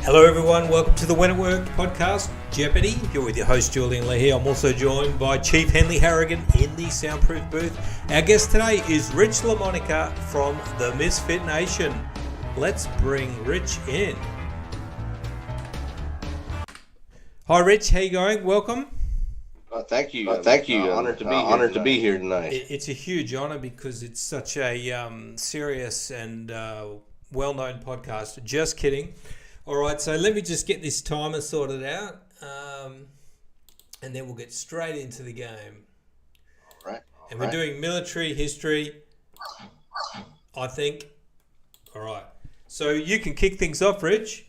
Hello everyone, welcome to the When It Worked podcast, Jeoparty. You're with your host Julian Lee here. I'm also joined by Chief Henley Harrigan in the soundproof booth. Our guest today is Rich LaMonica from the Misfit Nation. Let's bring Rich in. Hi Rich, how you going? Welcome. Thank you. Honored to be here tonight. It's a huge honor because it's such a serious and well-known podcast. Just kidding. All right, so let me just get this timer sorted out, and then we'll get straight into the game. All right. We're doing military history, I think. All right. So you can kick things off, Rich.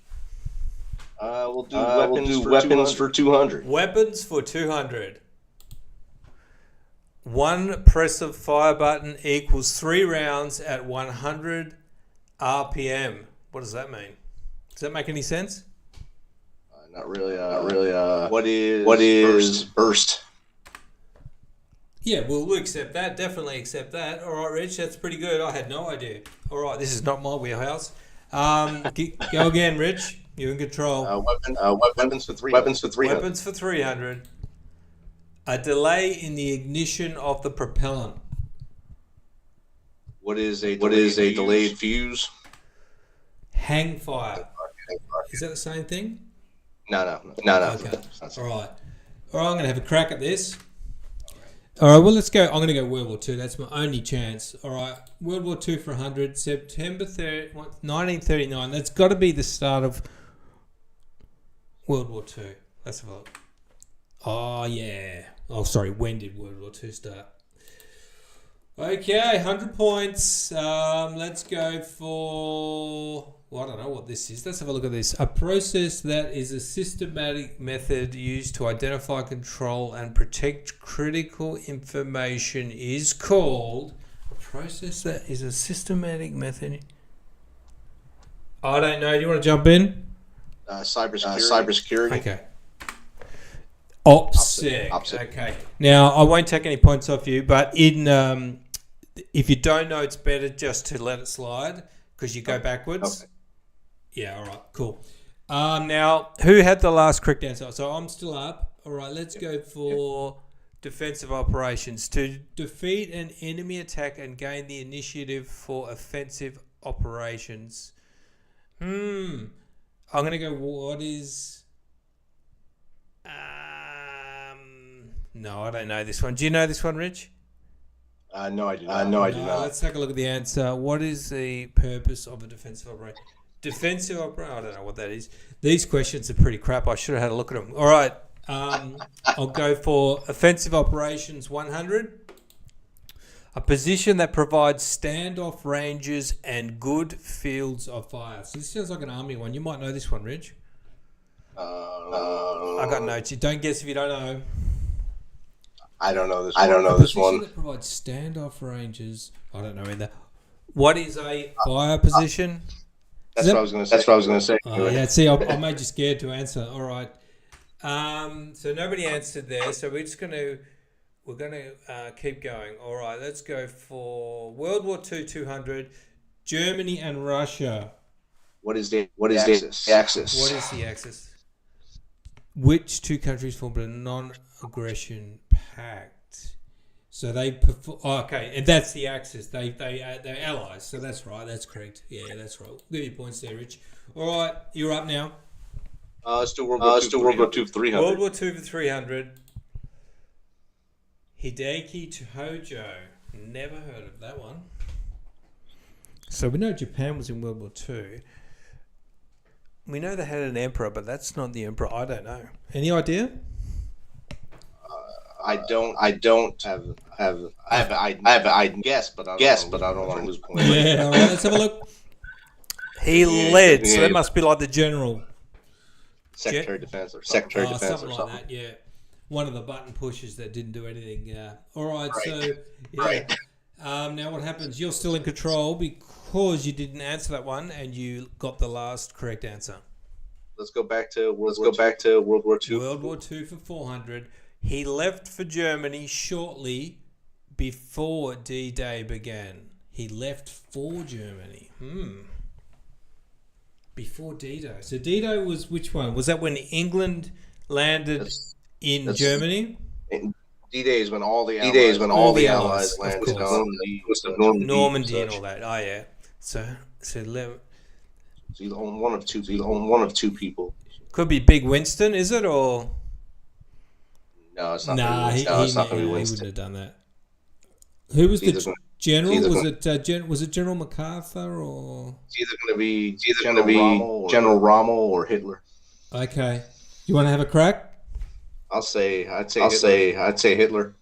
We'll do weapons for 200. Weapons for 200. One press of fire button equals 3 rounds at 100 RPM. What does that mean? Does that make any sense? Not really. What is burst? Yeah, we'll accept that. Definitely accept that. All right, Rich, that's pretty good. I had no idea. All right, this is not my wheelhouse. Go again, Rich. You're in control. Weapons for 300. Weapons for 300. A delay in the ignition of the propellant. What is a delayed fuse? Hang fire. Is that the same thing? No. Okay. All right. I'm going to have a crack at this. All right, well, let's go. I'm going to go World War II. That's my only chance. All right. World War II for 100. September 3rd, 1939. That's got to be the start of World War II. Let's have a look. Oh, yeah. Oh, sorry. When did World War II start? Okay, 100 points. Let's go for... Well, I don't know what this is. Let's have a look at this. A process that is a systematic method used to identify, control, and protect critical information is called... A process that is a systematic method... I don't know. Do you want to jump in? Cybersecurity. Okay. OPSEC. Okay. Now, I won't take any points off you, but in if you don't know, it's better just to let it slide because you go backwards. Okay. Yeah, all right, cool. Now, who had the last correct answer? So I'm still up. All right, let's go for defensive operations. To defeat an enemy attack and gain the initiative for offensive operations. I'm going to go, what is... No, I don't know this one. Do you know this one, Rich? No, I do not. Let's take a look at the answer. What is the purpose of a defensive operation? Defensive operation? I don't know what that is. These questions are pretty crap. I should have had a look at them. All right. I'll go for offensive operations 100. A position that provides standoff ranges and good fields of fire. So this sounds like an army one. You might know this one, Rich. I got notes. You don't guess if you don't know. I don't know this one. That provides standoff ranges. I don't know either. What is a fire position? That's what I was going to say. Oh, yeah. See, I made you scared to answer. All right. So nobody answered there. So we're going to keep going. All right. Let's go for World War II 200. Germany and Russia. What is the axis? What is the axis? Which two countries formed a non-aggression pact? So they okay, and that's the Axis. They're allies. So that's right. That's correct. Yeah, that's right. Give you points there, Rich. All right, you're up now. Still World War II for 300. World War II for 300. Hideki Tojo. Never heard of that one. So we know Japan was in World War II. We know they had an emperor, but that's not the emperor. I don't know. Any idea? I guess, but I don't want to lose points. Yeah, all right, let's have a look. He led, so that must be like the general. Secretary of Defense or Secretary of Defense something or something. Like that, yeah. One of the button pushes that didn't do anything. All right, right. So yeah. Right. Now what happens? You're still in control because you didn't answer that one and you got the last correct answer. Let's go back to World War II. World War II for 400. He left for Germany shortly before D-Day began. He left for Germany. Before D-Day. So D-Day was which one? Was that when England landed in Germany? D-Day is when all the Allies landed of course. Normandy, Normandy and all that. Oh yeah. So you own one of two people. Could be Big Winston, is it, or? No, it's not. Nah, it's not going to be he Winston. wouldn't have done that. Who was It's the general? Was it General MacArthur or? It's either going to be General Rommel or Hitler. Okay, you want to have a crack? I'd say Hitler.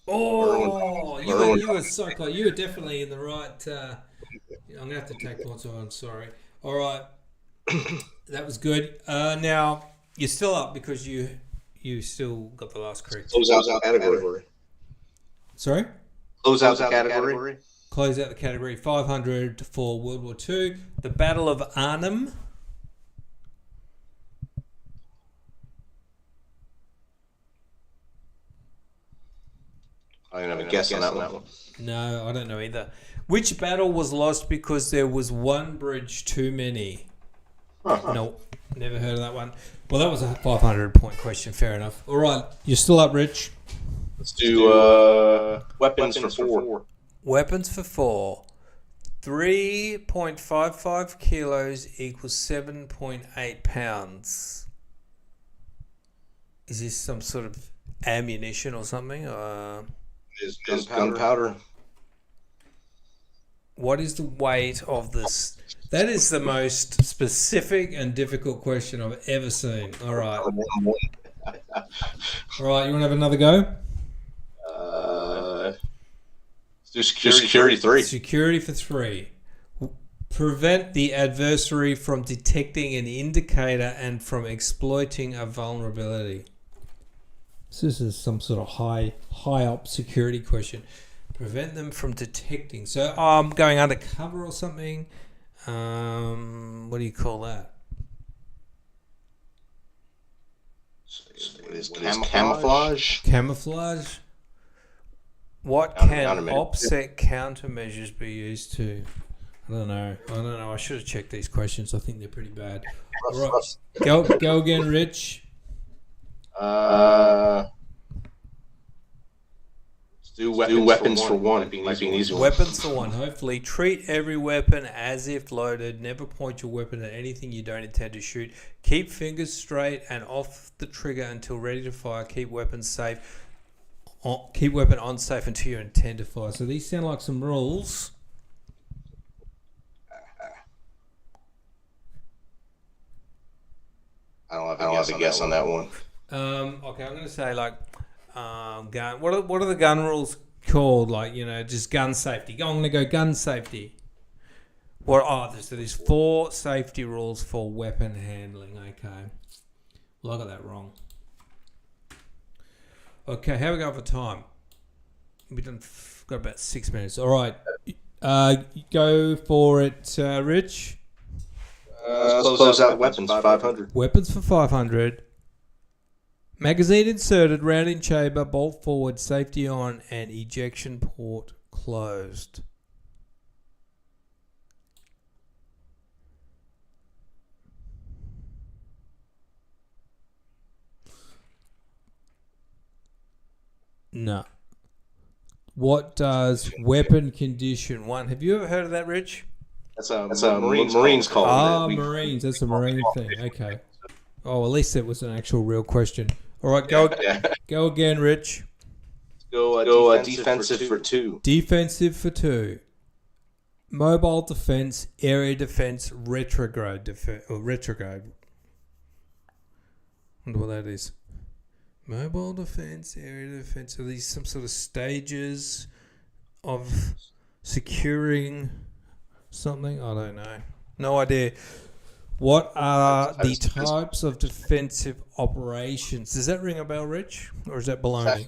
Oh, you were so close. You were definitely in the right. I'm gonna have to take points on. Sorry. All right, that was good. Now you're still up because you still got the last correct. Close out the category. Sorry. Close out the category. Close out the category. 500 for World War II. The Battle of Arnhem. I don't have a guess on that one. No, I don't know either. Which battle was lost because there was one bridge too many? No, never heard of that one. Well, that was a 500-point question. Fair enough. All right, you're still up, Rich. Let's do weapons for 4. Weapons for 4. 3.55 kilos equals 7.8 pounds. Is this some sort of ammunition or something? Is gunpowder. What is the weight of this? That is the most specific and difficult question I've ever seen. All right. All right, you want to have another go? Let's do security 3. Security for 3. Prevent the adversary from detecting an indicator and from exploiting a vulnerability. So this is some sort of high up security question. Prevent them from detecting. So I'm going undercover or something. What do you call that? What is camouflage? Camouflage. What can offset countermeasures be used to? I don't know. I should have checked these questions. I think they're pretty bad. All right. Go again, Rich. Do weapons for 1. Might be an easy one. Weapons for 1. Hopefully, treat every weapon as if loaded. Never point your weapon at anything you don't intend to shoot. Keep fingers straight and off the trigger until ready to fire. Keep weapon safe. Keep weapon on safe until you intend to fire. So these sound like some rules. I don't have a guess on that one. Okay, I'm going to say gun. What are the gun rules called? Just gun safety. I'm going to go gun safety. So there's 4 safety rules for weapon handling. Okay. Well, I got that wrong. Okay, how are we going for time? We've got about 6 minutes. All right. Go for it, Rich. Let's close out weapons, 500. Weapons for 500. Magazine inserted, round in chamber, bolt forward, safety on, and ejection port closed. No. What does weapon condition 1? Have you ever heard of that, Rich? That's a Marines call. Marines. That's a Marine thing. Okay. Oh, at least it was an actual real question. All right, go again, Rich. Go defensive for 2. Defensive for 2. Mobile defense, area defense, retrograde defense, or retrograde. I wonder what that is. Mobile defense, area defense. Are these some sort of stages of securing something? I don't know. No idea. What are the types of defensive operations? Does that ring a bell, Rich, or is that baloney?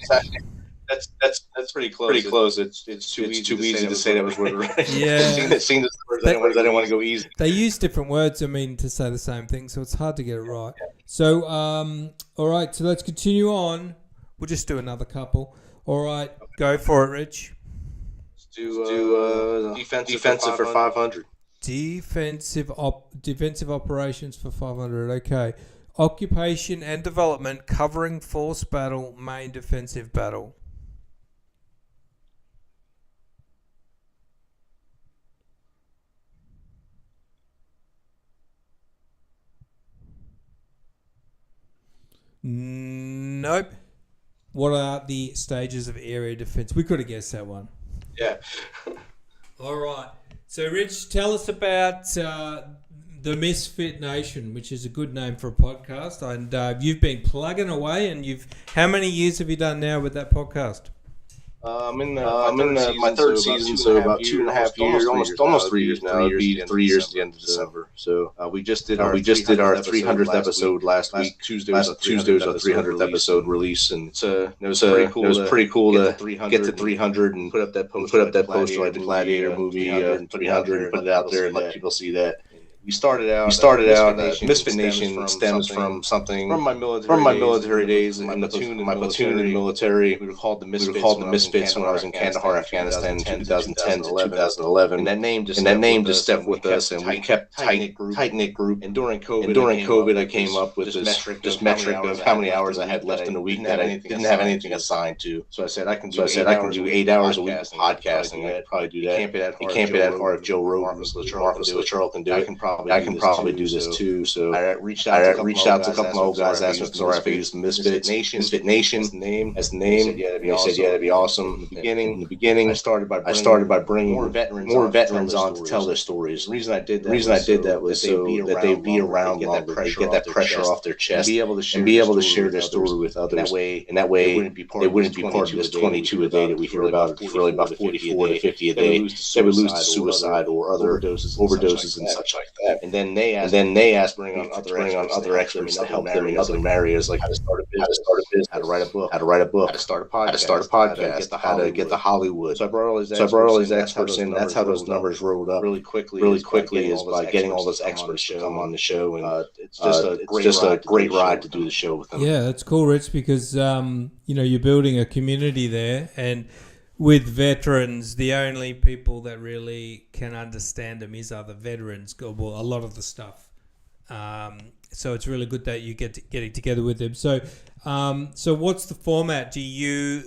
That's pretty close. Pretty close. It's too easy to say that was word right. Yeah. Seeing the words, I didn't want to go easy. They use different words, to say the same thing, so it's hard to get it right. So, all right. So let's continue on. We'll just do another couple. All right. Go for it, Rich. Let's do defensive for 500. Defensive operations for 500. Okay. Occupation and development covering force battle, main defensive battle. Nope. What are the stages of area defense? We could have guessed that one. Yeah. All right. So, Rich, tell us about the Misfit Nation, which is a good name for a podcast. And you've been plugging away, and how many years have you done now with that podcast? I'm in my third season, so about 2.5 years, almost 3 years now. It'll be 3 years at the end of December. So we just did our 300th episode last week. Tuesday was our 300th episode release, and it was pretty cool to get to 300 and put up that poster like the Gladiator movie, 300, and put it out there and let people see that. We started out. Misfit Nation stems from something from my military days in my platoon in the military. We were called the Misfits when I was in Kandahar, Afghanistan, in 2010 to 2011. And that name just stepped with us, and we kept tight knit group. And during COVID, I came up with this metric of how many hours I had left in the week that I didn't have anything assigned to. So I said I can do 8 hours a week of podcasting. I could probably do that. It can't be that hard if Joe Rogan, Marcus Luttrell can do it. I can probably do this too. So I reached out to a couple of my old guys, asked me if I could use the Misfit Nation as the name. They said, yeah, that'd be awesome. In the beginning, I started by bringing more veterans on to tell their stories. The reason I did that was so that they'd be around longer, they get that pressure off their chest, and be able to share their story with others. And that way, they wouldn't be part of this 22 a day that we hear about. It's really about 44 to 50 a day. They would lose to suicide or other overdoses and such like that. And then they asked bring on other experts to help them in other areas, like how to start a business, how to write a book, how to start a podcast, how to get to Hollywood. So I brought all these experts in. That's how those numbers rolled up really quickly is by getting all those experts to come on the show, and it's just a great ride to do the show with them. Yeah, that's cool, Rich, because you're building a community there, and with veterans, the only people that really can understand them is other veterans. Well, a lot of the stuff. So it's really good that you getting together with them. So, what's the format? Do you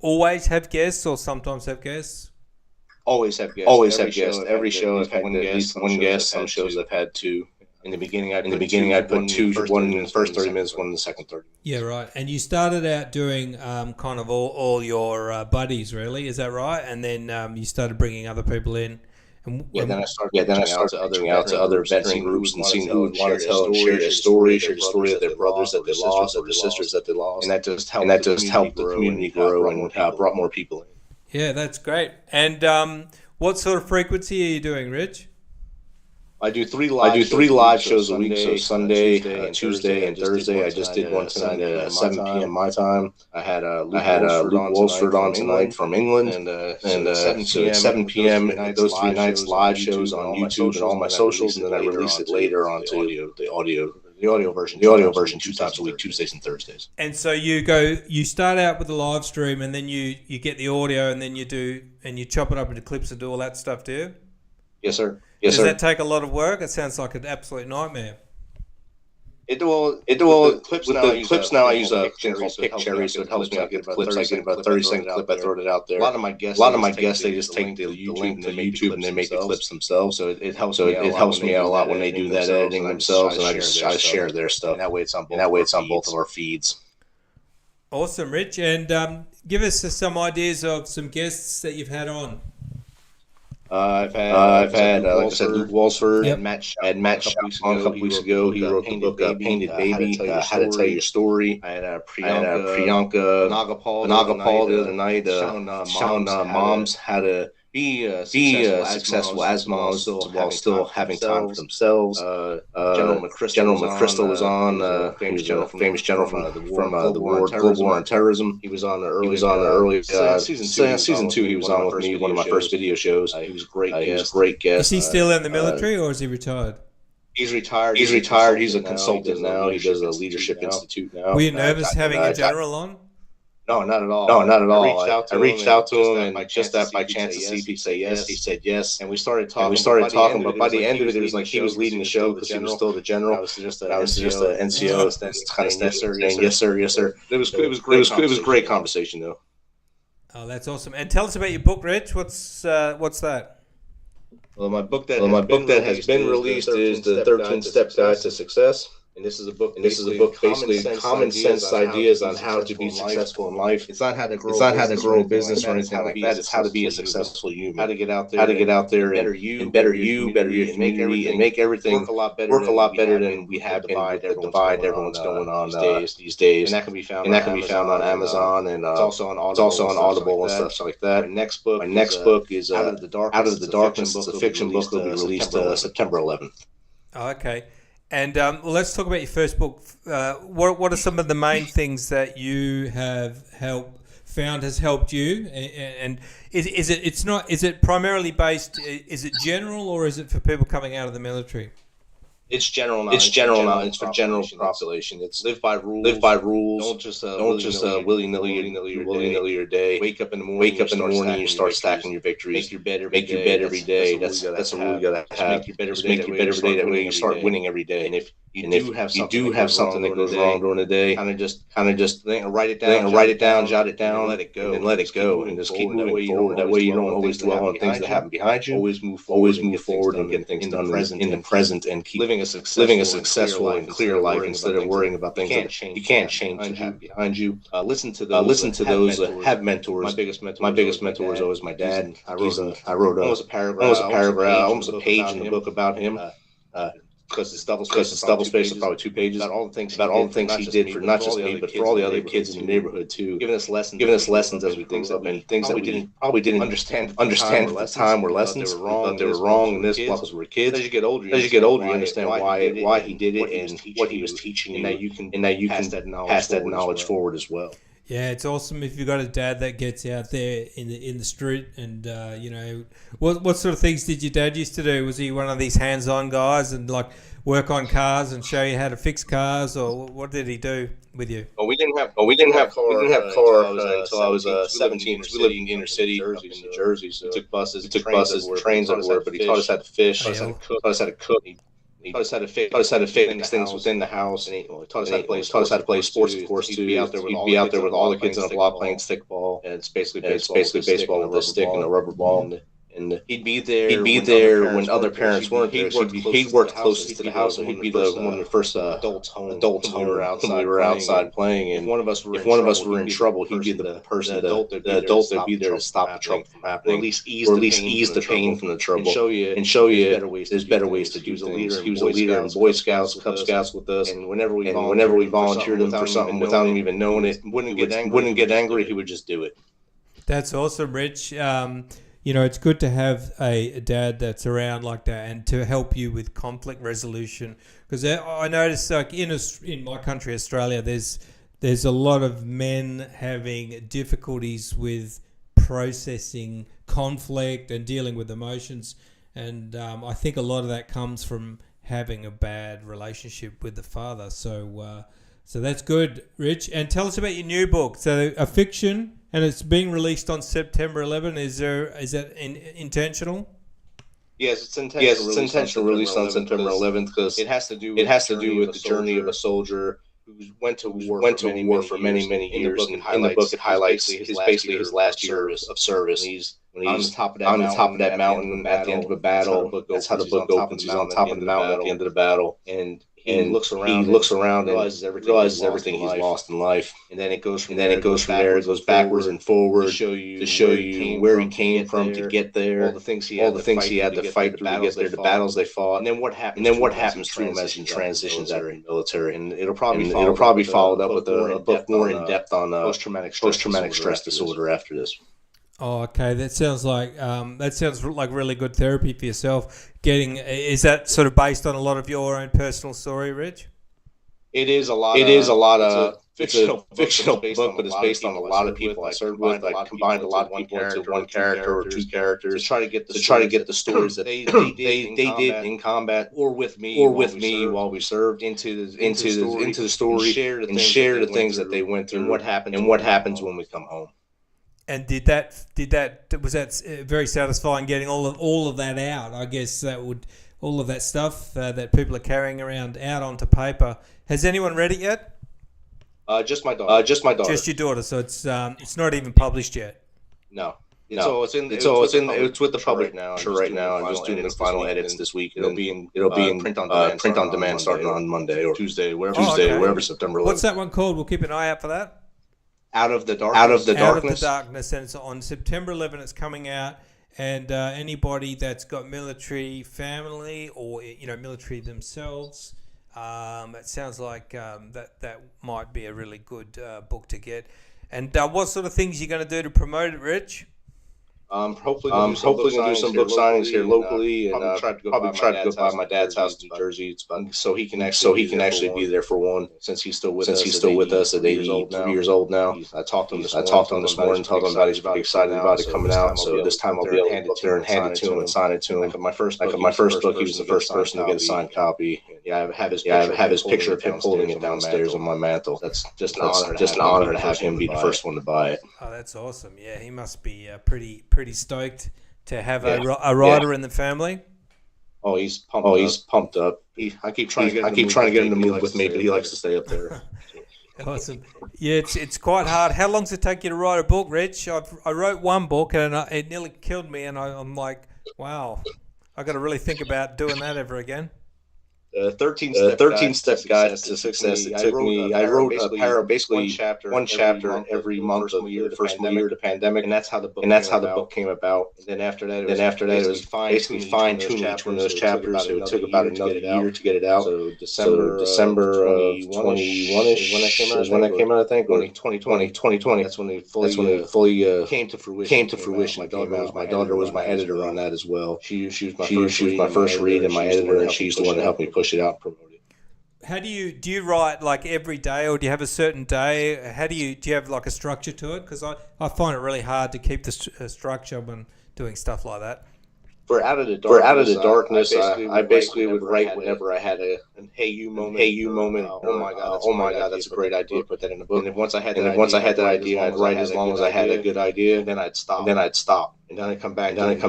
always have guests, or sometimes have guests? Always have guests. Every show I've had at least one guest. Some shows I've had two. In the beginning, I put two, one in the first 30 minutes, one in the second 30 minutes. Yeah, right. And you started out doing kind of all your buddies, really, is that right? And then you started bringing other people in. And then I started reaching out to other veteran groups and seeing who would want to share their story, share the story of their brothers that they lost, or their sisters that they lost. And that just helped the community grow and brought more people in. Yeah, that's great. And what sort of frequency are you doing, Rich? I do three live shows a week, so Sunday, Tuesday, and Thursday. I just did one tonight at 7 p.m. my time. I had Luke Wolford on tonight from England, and so at 7 p.m. those 3 nights, live shows on YouTube and all my socials, and then I release it later onto the audio version 2 times a week, Tuesdays and Thursdays. And so you start out with the live stream, and then you get the audio, and then you chop it up into clips and do all that stuff, do you? Yes, sir. Does that take a lot of work? It sounds like an absolute nightmare. With the clips now I use a thing called Piccherry, so it helps me out get clips. I get about a 30-second clip, I throw it out there. A lot of my guests, they just take the link to YouTube and they make the clips themselves. So it helps me out a lot when they do that editing themselves, and I share their stuff. And that way it's on both of our feeds. Awesome, Rich. And give us some ideas of some guests that you've had on. I've had like I said, Luke Wolford, and Matt Shaw on a couple weeks ago. He wrote the book Painted Baby, How to Tell Your Story. I had Priyanka Nagapal the other night. Shown moms how to be successful as moms while still having time for themselves. General McChrystal was on. Famous general from the Global War on Terrorism. He was on the early season 2. He was on with me, one of my first video shows. He was a great guest. Is he still in the military, or is he retired? He's retired. He's a consultant now. He does a leadership institute now. Were you nervous having a general on? No, not at all. No, not at all. I reached out to him, and just that by chance to see if he'd say yes. He said yes, and we started talking. But by the end of it, it was like he was leading the show because he was still the general. I was just an NCO, kind of yes sir. It was great conversation though. Oh, that's awesome! And tell us about your book, Rich. What's that? Well, my book that has been released is the 13 Step Guide to Success. And this is a book basically common sense ideas on how to be successful in life. It's not how to grow a business or anything like that. It's how to be a successful human. How to get out there and better you, and make everything work a lot better than we have been with the divide everyone's going on these days. And that can be found on Amazon, and it's also on Audible and stuff like that. My next book is Out of the Darkness. It's a fiction book that will be released September 11th. Oh, okay. And let's talk about your first book. What are some of the main things that you have found has helped you? And is it primarily based? Is it general, or is it for people coming out of the military? It's general knowledge. It's for general population. It's live by rules. Don't just willy-nilly your day. Wake up in the morning. You start stacking your victories. Make your bed every day. That's a rule you gotta have. Make your bed every day. That way you start winning every day. And if you do have something that goes wrong during the day, kind of just write it down, jot it down, let it go, and just keep moving forward. That way you don't always dwell on things that happen behind you. Always move forward and get things done in the present, and keep living a successful and clear life instead of worrying about things that you can't change that happen behind you. Listen to those that have mentors. My biggest mentor is always my dad. I wrote almost a paragraph, almost a page in the book about him. Because it's double space, it's probably 2 pages. About all the things he did for not just me, but for all the other kids in the neighborhood too. Giving us lessons as we grew up, and things that we probably didn't understand at the time were lessons. We thought they were wrong, and this because we were kids. As you get older, you understand why he did it and what he was teaching you, and that you can pass that knowledge forward as well. Yeah, it's awesome if you've got a dad that gets out there in the street, and what sort of things did your dad used to do? Was he one of these hands-on guys and like work on cars and show you how to fix cars, or what did he do with you? Well, we didn't have car until I was 17. We lived in the inner city in New Jersey, so we took buses, trains everywhere. But he taught us how to fish, taught us how to cook. He taught us how to fix things within the house, and he taught us how to play sports, of course, too. He'd be out there with all the kids on the block playing stickball, and it's basically baseball with a stick and a rubber ball. And he'd be there when other parents weren't there. He worked closest to the house, and he'd be one of the first adults home when we were outside playing. And if one of us were in trouble, he'd be the person, the adult that'd be there to stop the trouble from happening, or at least ease the pain from the trouble, and show you there's better ways to do things. He was a leader in Boy Scouts, Cub Scouts with us, and whenever we volunteered him for something without him even knowing it, wouldn't get angry. He would just do it. That's awesome, Rich. It's good to have a dad that's around like that and to help you with conflict resolution. Because I noticed, like in my country, Australia, there's a lot of men having difficulties with processing conflict and dealing with emotions, and I think a lot of that comes from having a bad relationship with the father. So that's good, Rich. And tell us about your new book. So a fiction. And it's being released on September 11. Is that intentional? Yes, it's intentional. Released on September 11th because it has to do with the journey of a soldier who went to war for many years. In the book, it highlights his last year of service. When he's on the top of that mountain at the end of a battle. That's how the book opens. He's on top of the mountain at the end of the battle, and he looks around and realizes everything he's lost in life. And then it goes from there. It goes backwards and forward to show you where he came from to get there. All the things he had to fight through to get there. The battles they fought. And then what happens to him as he transitions out of the military. And it'll probably be followed up with a book more in depth on post-traumatic stress disorder after this. Oh, okay. That sounds like really good therapy for yourself. Is that sort of based on a lot of your own personal story, Rich? It is a lot. fictional book, but it's based on a lot of people I served with. I combined a lot of people into one character or two characters to try to get the stories that they did in combat or with me while we served into the story and share the things that they went through and what happens when we come home. And was that very satisfying getting all of that out? I guess all of that stuff that people are carrying around out onto paper. Has anyone read it yet? Just my daughter. Just your daughter. So it's not even published yet. No. It's with the public now. Right now, I'm just doing the final edits this week. It'll be in print on demand starting on Monday or Tuesday, wherever September 11th. What's that one called? We'll keep an eye out for that. Out of the Darkness. Out of the Darkness, and it's on September 11th. It's coming out, and anybody that's got military family or military themselves. It sounds like that might be a really good book to get. And what sort of things are you going to do to promote it, Rich? Hopefully going to do some book signings here locally, and probably try to go by my dad's house in New Jersey, so he can actually be there for one, since he's still with us at 83 years old now. I talked to him this morning, told him about he's pretty excited about it coming out. So this time I'll be able to go up there and hand it to him and sign it to him. Like my first book, he was the first person to get a signed copy. Yeah, I have his picture of him holding it downstairs on my mantle. That's just an honor to have him be the first one to buy it. Oh, that's awesome. Yeah, he must be pretty stoked to have a writer in the family. Oh, he's pumped up. I keep trying to get him to move with me, but he likes to stay up there. Awesome. Yeah, it's quite hard. How long does it take you to write a book, Rich? I wrote one book and it nearly killed me, and I'm like, wow, I got to really think about doing that ever again. 13-step guide to success. It took me. I wrote basically one chapter every month of the first year of the pandemic, and that's how the book came about. And then after that, it was basically fine-tuning each one of those chapters. So it took about another year to get it out. So December of 21-ish is when that came out. I think 2020. That's when it fully came to fruition. My daughter was my editor on that as well. She was my first read and my editor, and she's the one that helped me push it out and promote it. How do you write like every day, or do you have a certain day? How do you have like a structure to it? Because I find it really hard to keep the structure when doing stuff like that. For Out of the Darkness, I basically would write whenever I had a hey you moment. Oh my god, that's a great idea. Put that in a book. And then once I had that idea, I'd write as long as I had a good idea. And then I'd stop. And then I'd come back to it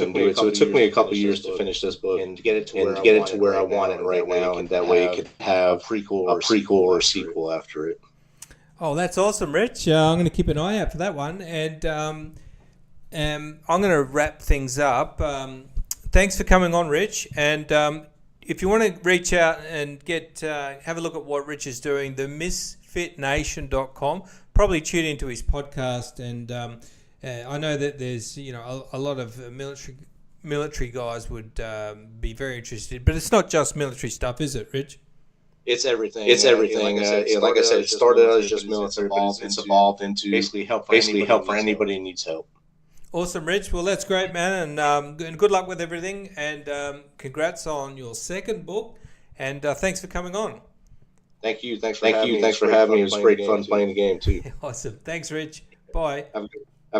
and do it. So it took me a couple years to finish this book and to get it to where I want it right now. And that way it could have a prequel or a sequel after it. Oh, that's awesome, Rich. I'm going to keep an eye out for that one. And I'm going to wrap things up. Thanks for coming on, Rich. And if you want to reach out and have a look at what Rich is doing, themisfitnation.com. Probably tune into his podcast. And I know that there's a lot of military guys would be very interested. But it's not just military stuff, is it, Rich? It's everything. Like I said, it started out as just military, but it's evolved into basically help for anybody who needs help. Awesome, Rich. Well, that's great, man, and good luck with everything. And congrats on your second book. And thanks for coming on. Thank you. Thanks for having me. It was great fun playing the game too. Awesome. Thanks, Rich. Bye. Have a good